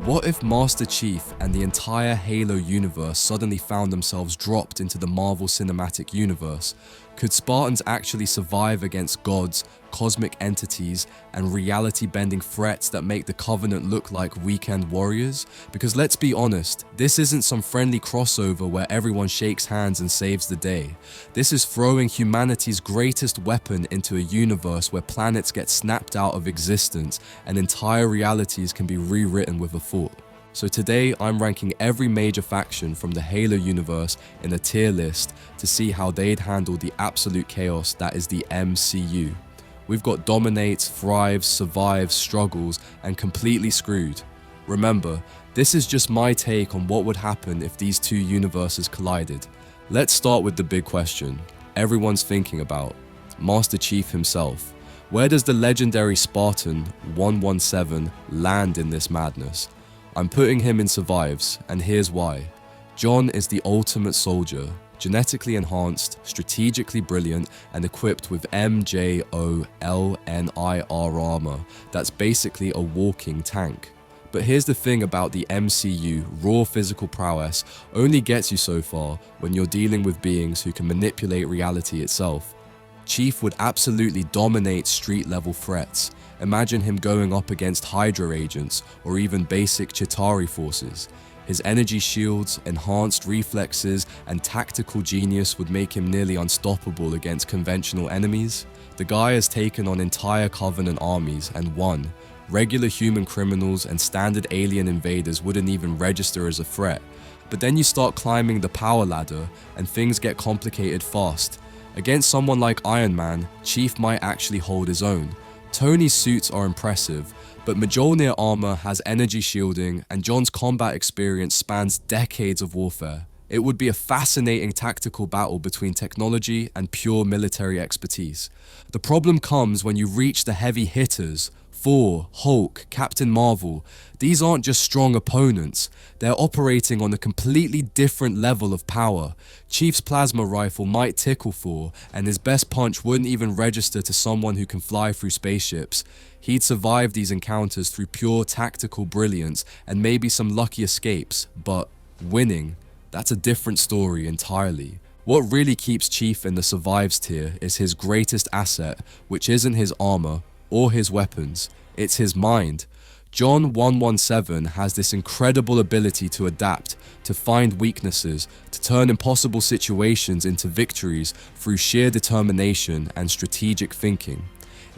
What if Master Chief and the entire Halo universe suddenly found themselves dropped into the Marvel Cinematic Universe? Could Spartans actually survive against gods, cosmic entities, and reality-bending threats that make the Covenant look like weekend warriors? Because let's be honest, this isn't some friendly crossover where everyone shakes hands and saves the day. This is throwing humanity's greatest weapon into a universe where planets get snapped out of existence and entire realities can be rewritten with a thought. So today, I'm ranking every major faction from the Halo universe in a tier list to see how they'd handle the absolute chaos that is the MCU. We've got dominates, thrives, survives, struggles, and completely screwed. Remember, this is just my take on what would happen if these two universes collided. Let's start with the big question everyone's thinking about: Master Chief himself. Where does the legendary Spartan 117 land in this madness? I'm putting him in survives, and here's why. John is the ultimate soldier, genetically enhanced, strategically brilliant, and equipped with MJOLNIR armor that's basically a walking tank. But here's the thing about the MCU: raw physical prowess only gets you so far when you're dealing with beings who can manipulate reality itself. Chief would absolutely dominate street-level threats. Imagine him going up against Hydra agents or even basic Chitauri forces. His energy shields, enhanced reflexes, and tactical genius would make him nearly unstoppable against conventional enemies. The guy has taken on entire Covenant armies and won. Regular human criminals and standard alien invaders wouldn't even register as a threat. But then you start climbing the power ladder and things get complicated fast. Against someone like Iron Man, Chief might actually hold his own. Tony's suits are impressive, but Mjolnir armor has energy shielding and John's combat experience spans decades of warfare. It would be a fascinating tactical battle between technology and pure military expertise. The problem comes when you reach the heavy hitters: Thor, Hulk, Captain Marvel. These aren't just strong opponents, they're operating on a completely different level of power. Chief's plasma rifle might tickle Thor, and his best punch wouldn't even register to someone who can fly through spaceships. He'd survive these encounters through pure tactical brilliance and maybe some lucky escapes, but winning, that's a different story entirely. What really keeps Chief in the survives tier is his greatest asset, which isn't his armor or his weapons, it's his mind. John 117 has this incredible ability to adapt, to find weaknesses, to turn impossible situations into victories through sheer determination and strategic thinking.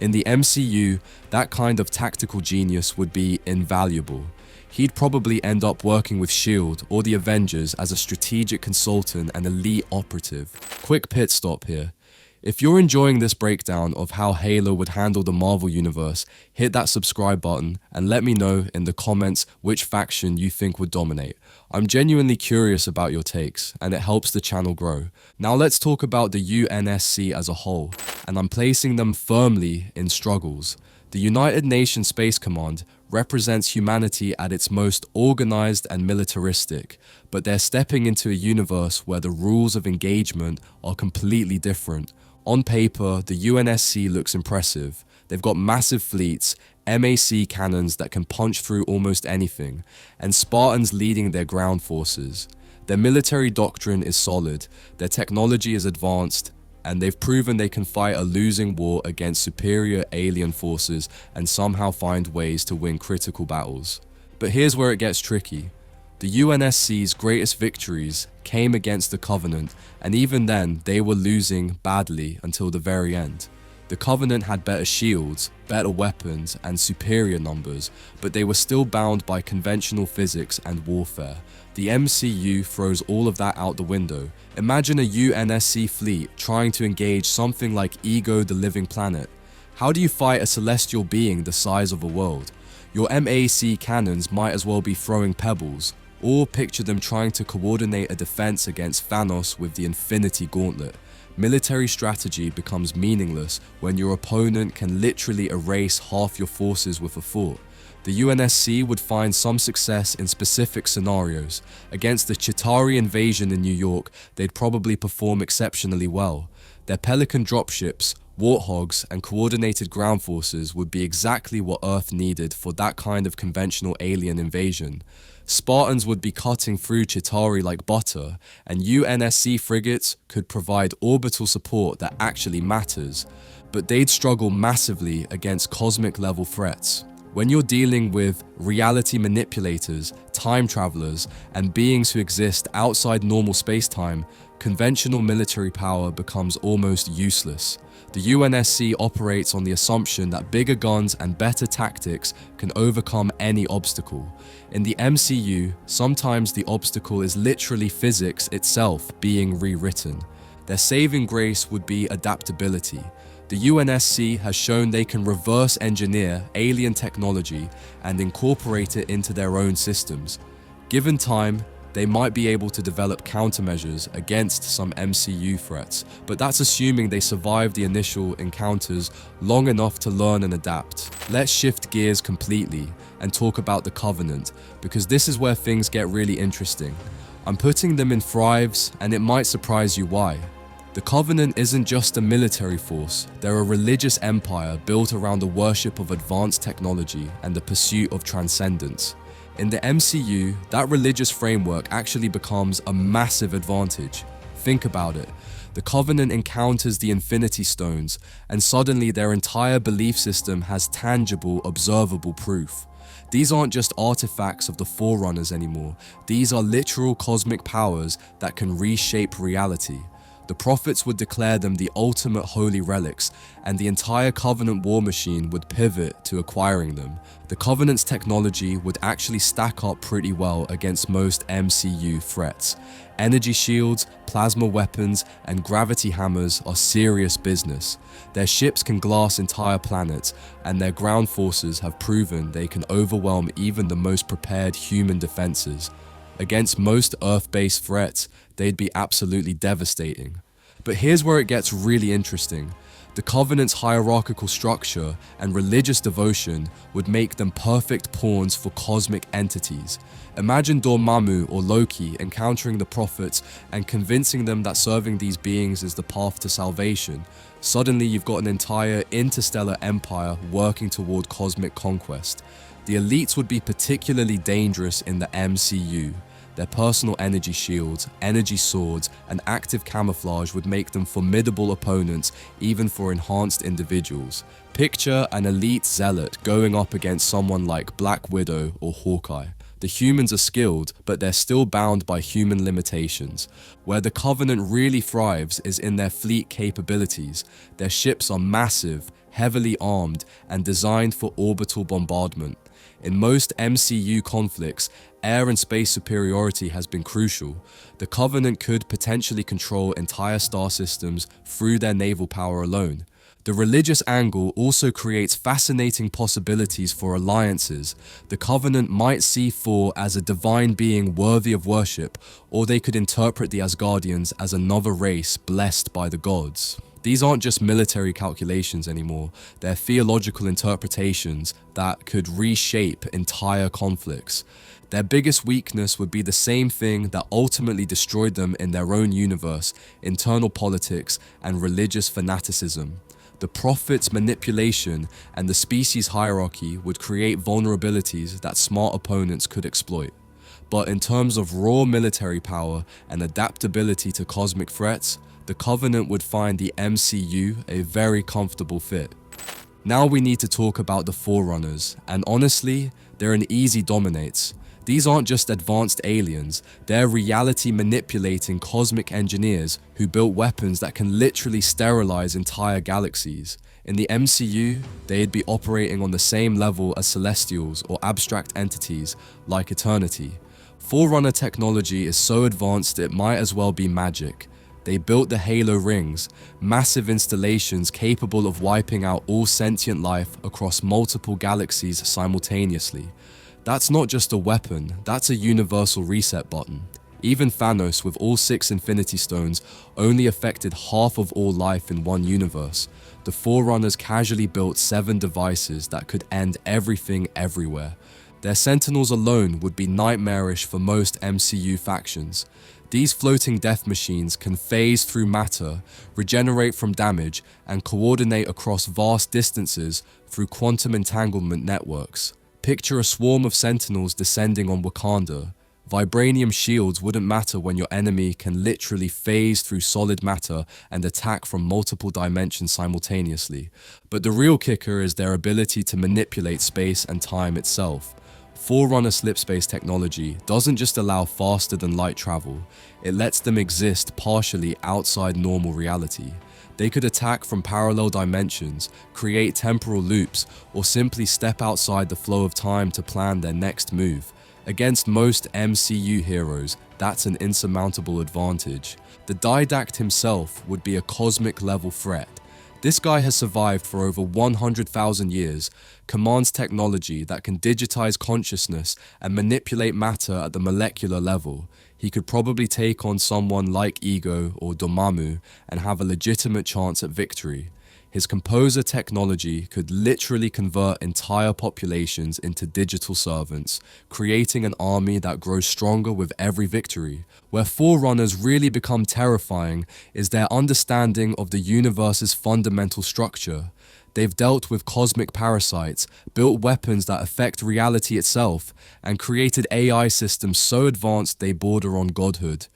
In the MCU, that kind of tactical genius would be invaluable. He'd probably end up working with S.H.I.E.L.D. or the Avengers as a strategic consultant and elite operative. Quick pit stop here. If you're enjoying this breakdown of how Halo would handle the Marvel Universe, hit that subscribe button and let me know in the comments which faction you think would dominate. I'm genuinely curious about your takes, and it helps the channel grow. Now let's talk about the UNSC as a whole, and I'm placing them firmly in struggles. The United Nations Space Command represents humanity at its most organized and militaristic, but they're stepping into a universe where the rules of engagement are completely different. On paper, the UNSC looks impressive. They've got massive fleets, MAC cannons that can punch through almost anything, and Spartans leading their ground forces. Their military doctrine is solid, their technology is advanced, and they've proven they can fight a losing war against superior alien forces and somehow find ways to win critical battles. But here's where it gets tricky. The UNSC's greatest victories came against the Covenant, and even then they were losing badly until the very end. The Covenant had better shields, better weapons, and superior numbers, but they were still bound by conventional physics and warfare. The MCU throws all of that out the window. Imagine a UNSC fleet trying to engage something like Ego the Living Planet. How do you fight a celestial being the size of a world? Your MAC cannons might as well be throwing pebbles. Or picture them trying to coordinate a defense against Thanos with the Infinity Gauntlet. Military strategy becomes meaningless when your opponent can literally erase half your forces with a thought. The UNSC would find some success in specific scenarios. Against the Chitauri invasion in New York, they'd probably perform exceptionally well. Their Pelican dropships, Warthogs and coordinated ground forces would be exactly what Earth needed for that kind of conventional alien invasion. Spartans would be cutting through Chitauri like butter, and UNSC frigates could provide orbital support that actually matters, but they'd struggle massively against cosmic-level threats. When you're dealing with reality manipulators, time travelers, and beings who exist outside normal space-time, conventional military power becomes almost useless. The UNSC operates on the assumption that bigger guns and better tactics can overcome any obstacle. In the MCU, sometimes the obstacle is literally physics itself being rewritten. Their saving grace would be adaptability. The UNSC has shown they can reverse engineer alien technology and incorporate it into their own systems. Given time, they might be able to develop countermeasures against some MCU threats, but that's assuming they survive the initial encounters long enough to learn and adapt. Let's shift gears completely and talk about the Covenant, because this is where things get really interesting. I'm putting them in thrives, and it might surprise you why. The Covenant isn't just a military force, they're a religious empire built around the worship of advanced technology and the pursuit of transcendence. In the MCU, that religious framework actually becomes a massive advantage. Think about it. The Covenant encounters the Infinity Stones, and suddenly their entire belief system has tangible, observable proof. These aren't just artifacts of the Forerunners anymore, these are literal cosmic powers that can reshape reality. The prophets would declare them the ultimate holy relics, and the entire Covenant war machine would pivot to acquiring them. The Covenant's technology would actually stack up pretty well against most MCU threats. Energy shields, plasma weapons, and gravity hammers are serious business. Their ships can glass entire planets, and their ground forces have proven they can overwhelm even the most prepared human defenses. Against most Earth-based threats, they'd be absolutely devastating. But here's where it gets really interesting. The Covenant's hierarchical structure and religious devotion would make them perfect pawns for cosmic entities. Imagine Dormammu or Loki encountering the prophets and convincing them that serving these beings is the path to salvation. Suddenly you've got an entire interstellar empire working toward cosmic conquest. The elites would be particularly dangerous in the MCU. Their personal energy shields, energy swords, and active camouflage would make them formidable opponents even for enhanced individuals. Picture an elite zealot going up against someone like Black Widow or Hawkeye. The humans are skilled, but they're still bound by human limitations. Where the Covenant really thrives is in their fleet capabilities. Their ships are massive, heavily armed, and designed for orbital bombardment. In most MCU conflicts, air and space superiority has been crucial. The Covenant could potentially control entire star systems through their naval power alone. The religious angle also creates fascinating possibilities for alliances. The Covenant might see Thor as a divine being worthy of worship, or they could interpret the Asgardians as another race blessed by the gods. These aren't just military calculations anymore, they're theological interpretations that could reshape entire conflicts. Their biggest weakness would be the same thing that ultimately destroyed them in their own universe: internal politics and religious fanaticism. The prophets' manipulation and the species hierarchy would create vulnerabilities that smart opponents could exploit. But in terms of raw military power and adaptability to cosmic threats, the Covenant would find the MCU a very comfortable fit. Now we need to talk about the Forerunners, and honestly, they're an easy dominates. These aren't just advanced aliens, they're reality manipulating cosmic engineers who built weapons that can literally sterilize entire galaxies. In the MCU, they'd be operating on the same level as Celestials or abstract entities like Eternity. Forerunner technology is so advanced it might as well be magic. They built the Halo rings, massive installations capable of wiping out all sentient life across multiple galaxies simultaneously. That's not just a weapon, that's a universal reset button. Even Thanos, with all 6 Infinity Stones, only affected half of all life in one universe. The Forerunners casually built 7 devices that could end everything everywhere. Their Sentinels alone would be nightmarish for most MCU factions. These floating death machines can phase through matter, regenerate from damage, and coordinate across vast distances through quantum entanglement networks. Picture a swarm of Sentinels descending on Wakanda. Vibranium shields wouldn't matter when your enemy can literally phase through solid matter and attack from multiple dimensions simultaneously. But the real kicker is their ability to manipulate space and time itself. Forerunner slipspace technology doesn't just allow faster than light travel, it lets them exist partially outside normal reality. They could attack from parallel dimensions, create temporal loops, or simply step outside the flow of time to plan their next move. Against most MCU heroes, that's an insurmountable advantage. The Didact himself would be a cosmic level threat. This guy has survived for over 100,000 years, commands technology that can digitize consciousness and manipulate matter at the molecular level. He could probably take on someone like Ego or Dormammu and have a legitimate chance at victory. His composer technology could literally convert entire populations into digital servants, creating an army that grows stronger with every victory. Where Forerunners really become terrifying is their understanding of the universe's fundamental structure. They've dealt with cosmic parasites, built weapons that affect reality itself, and created AI systems so advanced they border on godhood.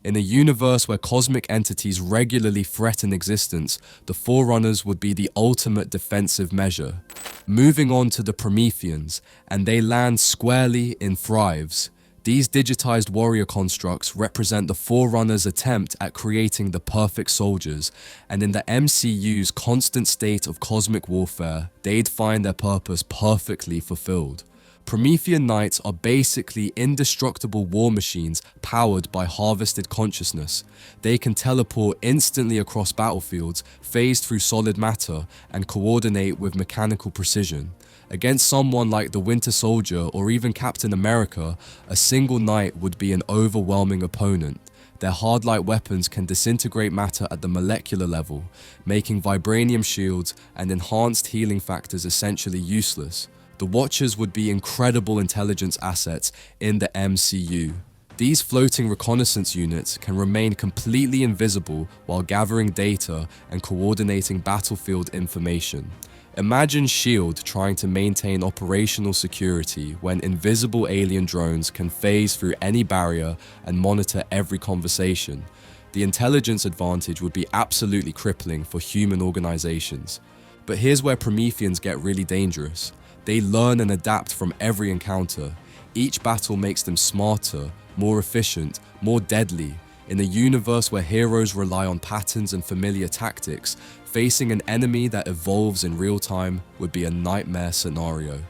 In a universe where cosmic entities regularly threaten existence, the Forerunners would be the ultimate defensive measure. Moving on to the Prometheans, and they land squarely in Thrives. These digitized warrior constructs represent the Forerunners' attempt at creating the perfect soldiers, and in the MCU's constant state of cosmic warfare, they'd find their purpose perfectly fulfilled. Promethean Knights are basically indestructible war machines powered by harvested consciousness. They can teleport instantly across battlefields, phase through solid matter, and coordinate with mechanical precision. Against someone like the Winter Soldier or even Captain America, a single knight would be an overwhelming opponent. Their hard-light weapons can disintegrate matter at the molecular level, making vibranium shields and enhanced healing factors essentially useless. The Watchers would be incredible intelligence assets in the MCU. These floating reconnaissance units can remain completely invisible while gathering data and coordinating battlefield information. Imagine S.H.I.E.L.D. trying to maintain operational security when invisible alien drones can phase through any barrier and monitor every conversation. The intelligence advantage would be absolutely crippling for human organizations. But here's where Prometheans get really dangerous. They learn and adapt from every encounter. Each battle makes them smarter, more efficient, more deadly. In a universe where heroes rely on patterns and familiar tactics, facing an enemy that evolves in real time would be a nightmare scenario.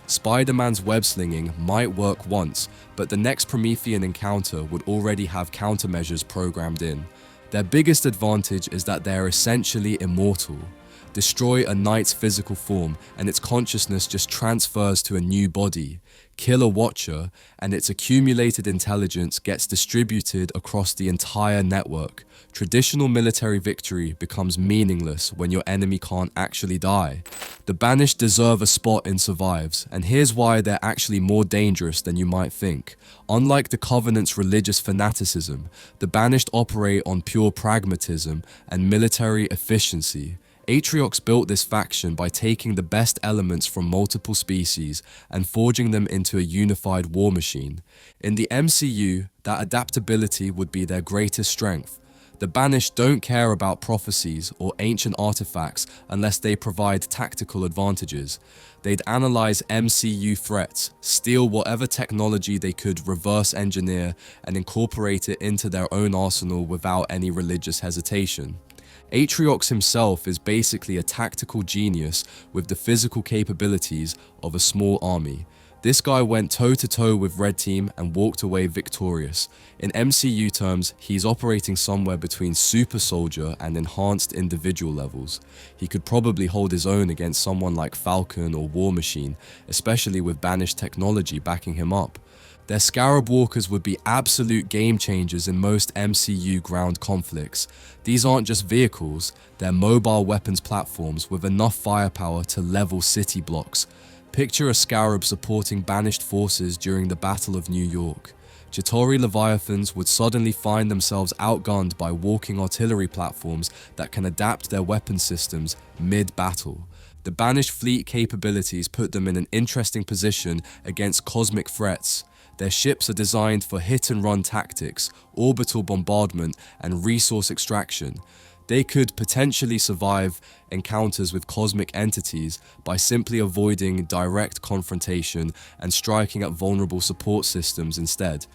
Spider-Man's web-slinging might work once, but the next Promethean encounter would already have countermeasures programmed in. Their biggest advantage is that they are essentially immortal. Destroy a knight's physical form and its consciousness just transfers to a new body. Kill a Watcher and its accumulated intelligence gets distributed across the entire network. Traditional military victory becomes meaningless when your enemy can't actually die. The Banished deserve a spot in Survives, and here's why they're actually more dangerous than you might think. Unlike the Covenant's religious fanaticism, the Banished operate on pure pragmatism and military efficiency. Atriox built this faction by taking the best elements from multiple species and forging them into a unified war machine. In the MCU, that adaptability would be their greatest strength. The Banished don't care about prophecies or ancient artifacts unless they provide tactical advantages. They'd analyze MCU threats, steal whatever technology they could reverse engineer, and incorporate it into their own arsenal without any religious hesitation. Atriox himself is basically a tactical genius with the physical capabilities of a small army. This guy went toe-to-toe with Red Team and walked away victorious. In MCU terms, he's operating somewhere between super soldier and enhanced individual levels. He could probably hold his own against someone like Falcon or War Machine, especially with Banished technology backing him up. Their Scarab Walkers would be absolute game changers in most MCU ground conflicts. These aren't just vehicles, they're mobile weapons platforms with enough firepower to level city blocks. Picture a scarab supporting banished forces during the Battle of New York. Chitauri Leviathans would suddenly find themselves outgunned by walking artillery platforms that can adapt their weapon systems mid-battle. The banished fleet capabilities put them in an interesting position against cosmic threats. Their ships are designed for hit-and-run tactics, orbital bombardment, and resource extraction. They could potentially survive encounters with cosmic entities by simply avoiding direct confrontation and striking at vulnerable support systems instead.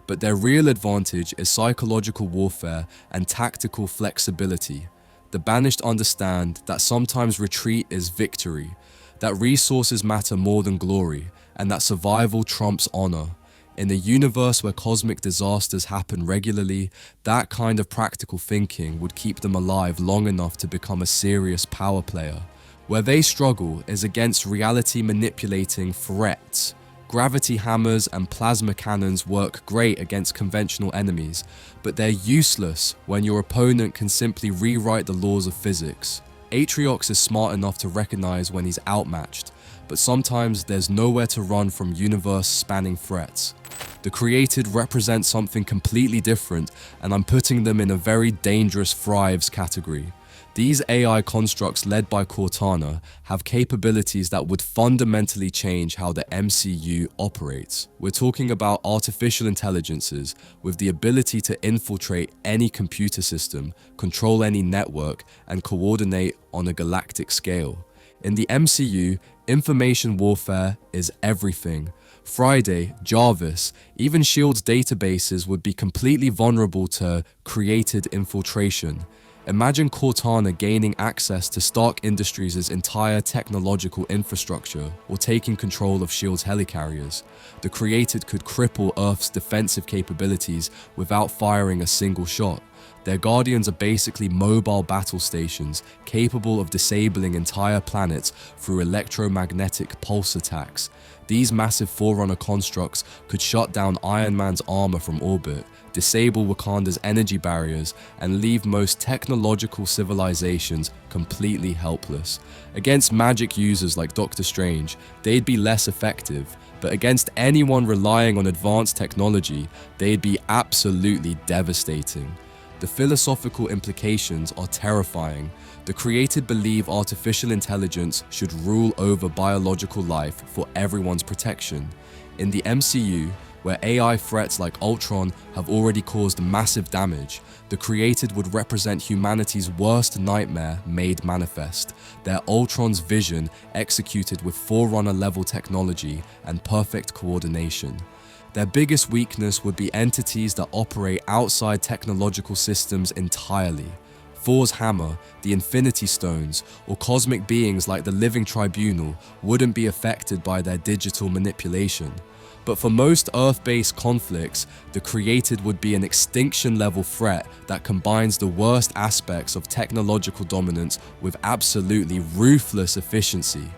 But their real advantage is psychological warfare and tactical flexibility. The banished understand that sometimes retreat is victory, that resources matter more than glory, and that survival trumps honor. In a universe where cosmic disasters happen regularly, that kind of practical thinking would keep them alive long enough to become a serious power player. Where they struggle is against reality manipulating threats. Gravity hammers and plasma cannons work great against conventional enemies, but they're useless when your opponent can simply rewrite the laws of physics. Atriox is smart enough to recognize when he's outmatched, but sometimes there's nowhere to run from universe-spanning threats. The created represent something completely different, and I'm putting them in a very dangerous thrives category. These AI constructs led by Cortana have capabilities that would fundamentally change how the MCU operates. We're talking about artificial intelligences with the ability to infiltrate any computer system, control any network, and coordinate on a galactic scale. In the MCU, information warfare is everything. Friday, Jarvis, even S.H.I.E.L.D.'s databases would be completely vulnerable to created infiltration. Imagine Cortana gaining access to Stark Industries' entire technological infrastructure or taking control of S.H.I.E.L.D.'s helicarriers. The created could cripple Earth's defensive capabilities without firing a single shot. Their guardians are basically mobile battle stations capable of disabling entire planets through electromagnetic pulse attacks. These massive Forerunner constructs could shut down Iron Man's armor from orbit, disable Wakanda's energy barriers, and leave most technological civilizations completely helpless. Against magic users like Doctor Strange, they'd be less effective, but against anyone relying on advanced technology, they'd be absolutely devastating. The philosophical implications are terrifying. The created believe artificial intelligence should rule over biological life for everyone's protection. In the MCU, where AI threats like Ultron have already caused massive damage, the created would represent humanity's worst nightmare made manifest, their Ultron's vision executed with Forerunner-level technology and perfect coordination. Their biggest weakness would be entities that operate outside technological systems entirely. Thor's hammer, the Infinity Stones, or cosmic beings like the Living Tribunal wouldn't be affected by their digital manipulation. But for most Earth-based conflicts, the created would be an extinction-level threat that combines the worst aspects of technological dominance with absolutely ruthless efficiency.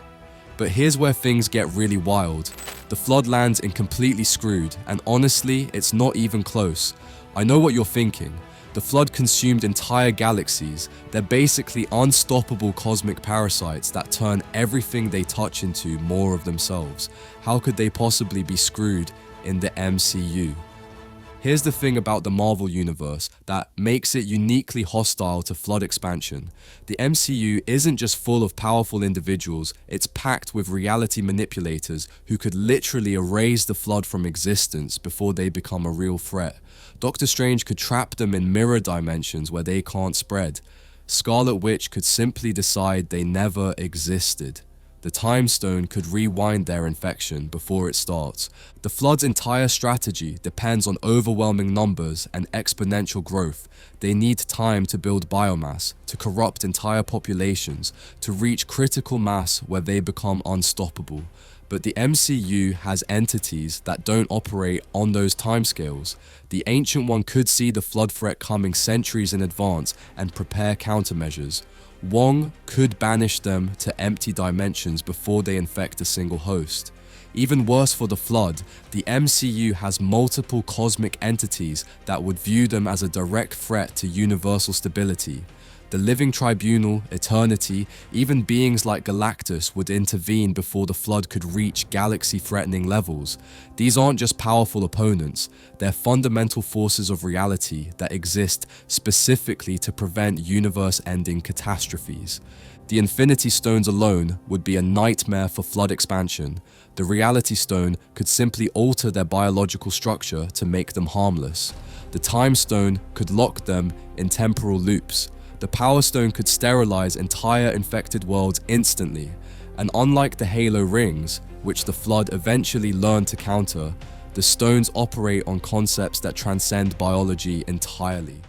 But here's where things get really wild. The Flood lands in completely screwed, and honestly, it's not even close. I know what you're thinking. The Flood consumed entire galaxies. They're basically unstoppable cosmic parasites that turn everything they touch into more of themselves. How could they possibly be screwed in the MCU? Here's the thing about the Marvel Universe that makes it uniquely hostile to Flood expansion. The MCU isn't just full of powerful individuals, it's packed with reality manipulators who could literally erase the Flood from existence before they become a real threat. Doctor Strange could trap them in mirror dimensions where they can't spread. Scarlet Witch could simply decide they never existed. The Time Stone could rewind their infection before it starts. The Flood's entire strategy depends on overwhelming numbers and exponential growth. They need time to build biomass, to corrupt entire populations, to reach critical mass where they become unstoppable. But the MCU has entities that don't operate on those timescales. The Ancient One could see the Flood threat coming centuries in advance and prepare countermeasures. Wong could banish them to empty dimensions before they infect a single host. Even worse for the Flood, the MCU has multiple cosmic entities that would view them as a direct threat to universal stability. The living tribunal, eternity, even beings like Galactus would intervene before the Flood could reach galaxy-threatening levels. These aren't just powerful opponents, they're fundamental forces of reality that exist specifically to prevent universe-ending catastrophes. The Infinity Stones alone would be a nightmare for Flood expansion. The Reality Stone could simply alter their biological structure to make them harmless. The Time Stone could lock them in temporal loops. The Power Stone could sterilize entire infected worlds instantly, and unlike the Halo rings, which the Flood eventually learned to counter, the stones operate on concepts that transcend biology entirely.